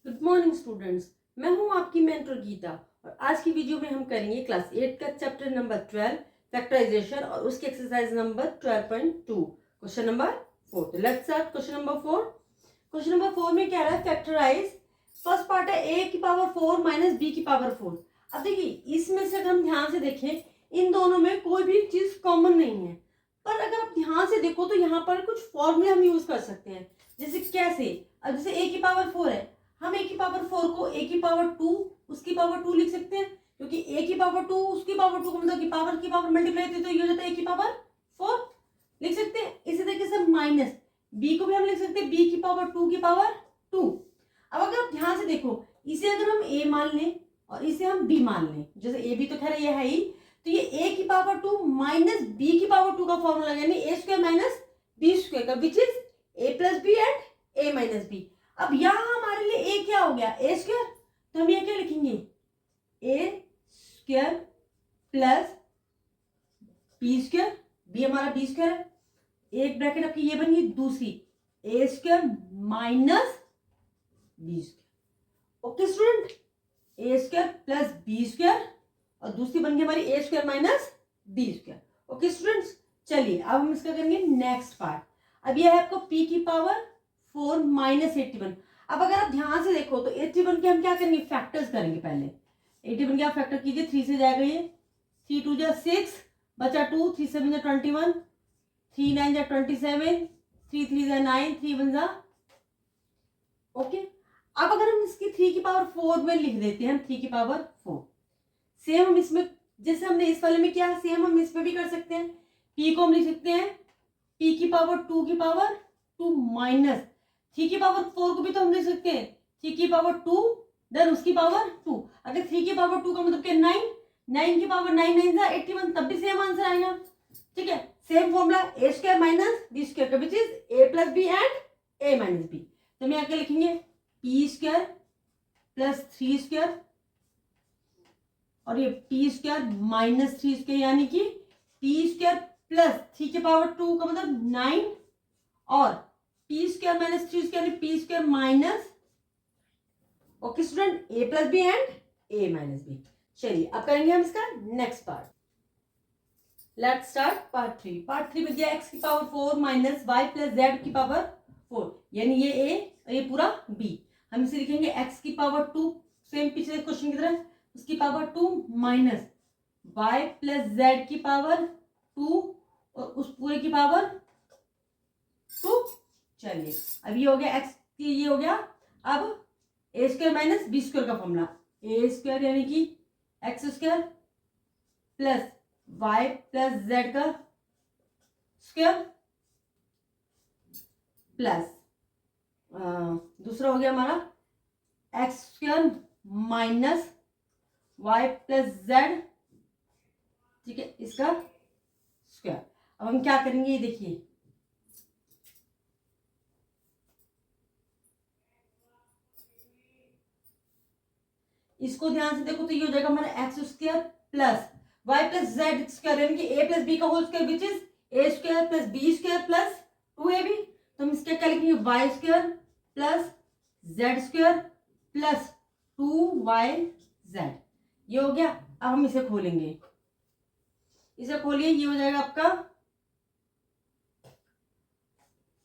Good morning students. मैं हूं आपकी मेंटर गीता और आज की वीडियो में हम करेंगे क्लास 8 का चैप्टर नंबर 12 फैक्टराइजेशन और उसकी एक्सरसाइज नंबर 12.2 क्वेश्चन नंबर 4। तो let's start question number 4। Question number 4 में क्या रहा है, फैक्टराइज। फर्स्ट पार्ट है a की पावर 4 माइनस b की पावर 4। अब देखिए इसमें से अगर हम ध्यान से देखें इन दोनों में कोई भी चीज कॉमन नहीं है, पर अगर आप ध्यान से देखो तो यहाँ पर कुछ फॉर्मूले हम यूज कर सकते हैं। जैसे कैसे, अब जैसे a की पावर 4 है, हम a की पावर 4 को a की पावर 2 उसकी पावर 2 लिख सकते हैं, क्योंकि a की पावर 2 उसकी पावर 2 का मतलब की पावर मल्टीप्लाई होती है, तो ये हो जाता है a की पावर 4 लिख सकते हैं। इसी तरीके से माइनस b को भी हम लिख सकते हैं b की पावर 2 की पावर 2। अब अगर आप ध्यान से देखो, इसे अगर हम a मान लें और इसे हम b मान लें, जैसे a भी तो खैर ये है ही, तो ये a की पावर 2 माइनस b की पावर 2 का फॉर्मूला यानी a square minus b square का, which is a plus B and a minus B. अब यहां हमारे लिए a क्या हो गया, a स्क्वायर, तो हम ये क्या लिखेंगे, a square plus B square, b हमारा b स्क्वायर है, एक ब्रैकेट आपकी ये बन गई, दूसरी a square minus B square. Okay student, a square plus B square और दूसरी बन गई हमारी a square minus B square. Okay students, चलिए अब हम इसका करेंगे नेक्स्ट पार्ट। अब यह है आपको p की पावर 4 माइनस 81। अब अगर आप ध्यान से देखो तो 81 के हम क्या करेंगे, फैक्टर्स करेंगे। पहले 81 के आप फैक्टर कीजिए, 3 से जाएगा ये, 3 2 जा 6 बचा 2, 3 7 जा 21, 3 9 जा 27, 3 3 जा 9, 3 1 जा ओके। अब अगर हम इसकी 3 की पावर 4 में लिख देते हैं, हम 3 की पावर 4, सेम हम इसमें जैसे हमने इस वाले में किया सेम हम इसमें भी कर सकते हैं। p को हम लिख सकते हैं p की पावर 2 की पावर 2 माइनस 3 की पावर 4 को भी तो हम लिख सकते हैं 3 की पावर 2 देन उसकी पावर 2। अगर 3 की पावर 2 का मतलब क्या, 9, 9 की पावर 9 9 जा 81, तब भी सेम आंसर आएगा। ठीक है, same formula a square minus B square का, which is a plus B and a minus B. तो हम यहाँ क्या लिखेंगे, p स्क्वायर प्लस 3 स्क्वायर और ये p स्क्वायर माइनस 3 स्क्वायर, यानी कि p स्क्वायर प्लस 3 की पावर 2 का मतलब 9 और p square minus 3 square p square minus, okay student, a plus B and a minus B. चलिए अब करेंगे हम इसका next part. Let's start part 3। Part 3 में दिया x की power 4 minus y plus z की पावर 4, यानी ये a और ये पूरा b। हम इसे लिखेंगे x की पावर 2, सेम पिछले क्वेश्चन की तरह, उसकी power 2 minus y plus z की पावर 2 और उस पूरे की पावर 2। चलिए अब ये हो गया x की, ये हो गया। अब a square minus B square का फॉर्मूला, a स्क्वायर यानी कि x square plus y plus z का स्क्वायर प्लस दूसरा हो गया हमारा x square minus y plus z, ठीक है, इसका स्क्वायर। अब हम क्या करेंगे, ये देखिए, इसको ध्यान से देखो तो ये हो जाएगा हमारा X square plus Y plus Z square, यानी कि ए प्लस बी का whole square, which is A square plus B square plus 2ab। तो हम इसके क्या लिखेंगे, Y square plus Z square plus 2yz। ये हो गया। अब हम इसे खोलेंगे, इसे खोलिए, ये हो जाएगा आपका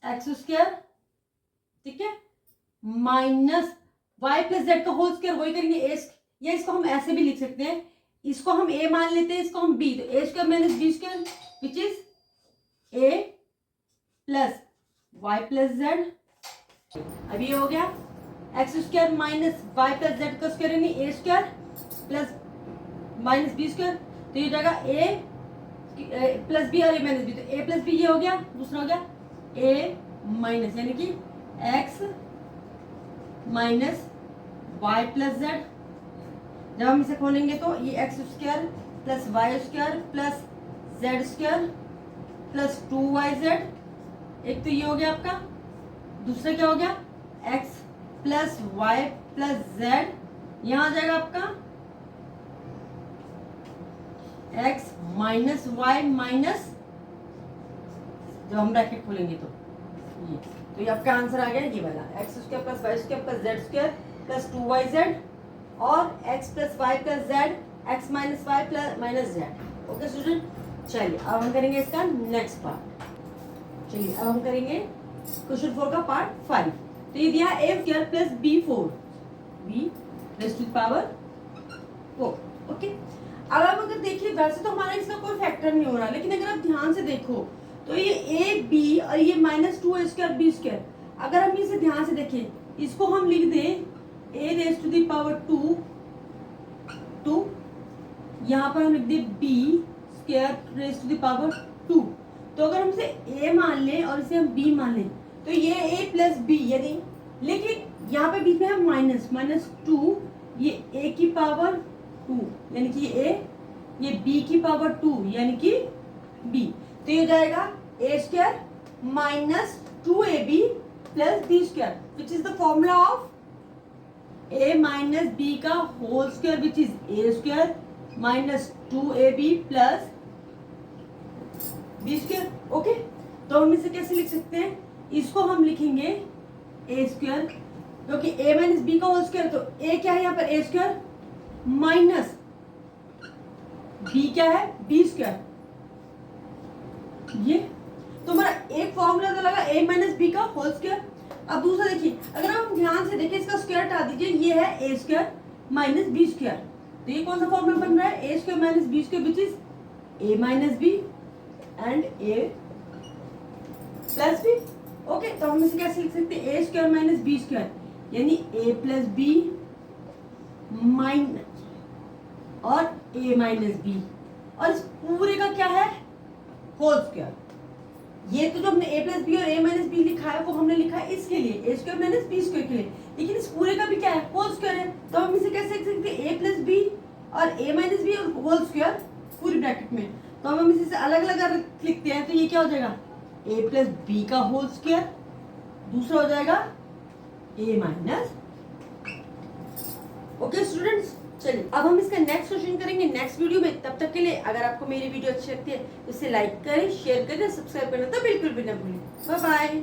एक्स स्क्वायर, ठीक है, माइनस y प्लस जेड का होल स्क्वायर, वही करेंगे a, या इसको हम ऐसे भी लिख सकते हैं, इसको हम a मान लेते हैं, इसको हम b, तो a square minus B square, which is a plus y plus Z. अब ये हो गया X square minus Y plus Z का स्क्वायर, यानी a square plus minus B square, तो ये हो जाएगा a प्लस बी और a माइनस बी, तो a प्लस बी ये हो गया, दूसरा हो गया a माइनस, यानी कि x minus Y plus Z. जब हम इसे खोलेंगे तो ये X square plus Y square plus Z square plus 2yz, एक तो ये हो गया आपका, दूसरा क्या हो गया, X plus Y plus Z, यहां आ जाएगा आपका एक्स माइनस वाई माइनस, जब हम ब्रैकेट खोलेंगे तो ये आपका आंसर आ गया, ये वाला X square plus Y square plus Z square plus 2yz और x plus Y plus Z X minus Y plus minus Z. Okay student, चलिए अब हम करेंगे इसका नेक्स्ट पार्ट। चलिए अब हम करेंगे क्वेश्चन 4 का पार्ट 5। तो ये दिया a square plus b4 b raise to the power 4। Okay, अब आप अगर देखिए वैसे तो हमारा इसका कोई फैक्टर नहीं हो रहा, लेकिन अगर आप ध्यान से देखो तो ये a b और ये minus 2a square b square, अगर हम इसे ध्यान से देखें इसको हम लिख दें a raise to the power 2, यहाँ पर हम लिख दें b square raise to the power 2। तो अगर हम इसे a मान लें और इसे हम b मान लें तो ये a प्लस b, यदि लेकिन यहाँ पे बीच में है माइनस 2, ये a की पावर 2 यानी कि ये a, ये b की पावर 2 यानी कि b। तो ये हो जाएगा a square minus 2ab plus b square which is the formula of a minus b का whole square which is a square minus 2ab plus b square. Okay, तो हम इसे कैसे लिख सकते हैं, इसको हम लिखेंगे a स्क्वायर, क्योंकि a माइनस b का होल स्क्वायर, तो a क्या है यहाँ पर a स्क्वायर माइनस b क्या है b स्क्वायर। ये तो हमारा एक फॉर्मूला तो लगा a माइनस बी का होल स्क्वायर। अब दूसरा देखिए, अगर हम ध्यान से देखें इसका स्क्वायर हटा दीजिए, ये है a square minus B square. तो ये कौन सा फॉर्मूला बन रहा है, a square minus B square which is a minus B and a plus B. Okay, तो हम इसे कैसे लिख सकते हैं, a square minus B square यानी a प्लस बी माइनस और a माइनस बी, और इस पूरे का क्या है होल स्क्वायर। ये तो जो हमने a प्लस बी और a माइनस बी लिखा है वो हमने लिखा है इसके लिए a square minus B square के लिए, लेकिन इस पूरे का भी क्या है होल स्क्वायर है। तो हम इसे कैसे लिख सकते हैं, a प्लस बी और a माइनस बी और होल स्क्वायर पूरी ब्रैकेट में। तो हम इसे अलग अलग लिखते हैं, तो ये क्या हो जाएगा a प्लस बी का होल स्क्वायर, दूसरा हो जाएगा a माइनस। ओके स्टूडेंट्स, चलिए अब हम इसका नेक्स्ट क्वेश्चन करेंगे नेक्स्ट वीडियो में। तब तक के लिए अगर आपको मेरी वीडियो अच्छी लगती है तो इसे लाइक करें, शेयर करें, सब्सक्राइब करना तो बिल्कुल भी ना भूलें। Bye bye.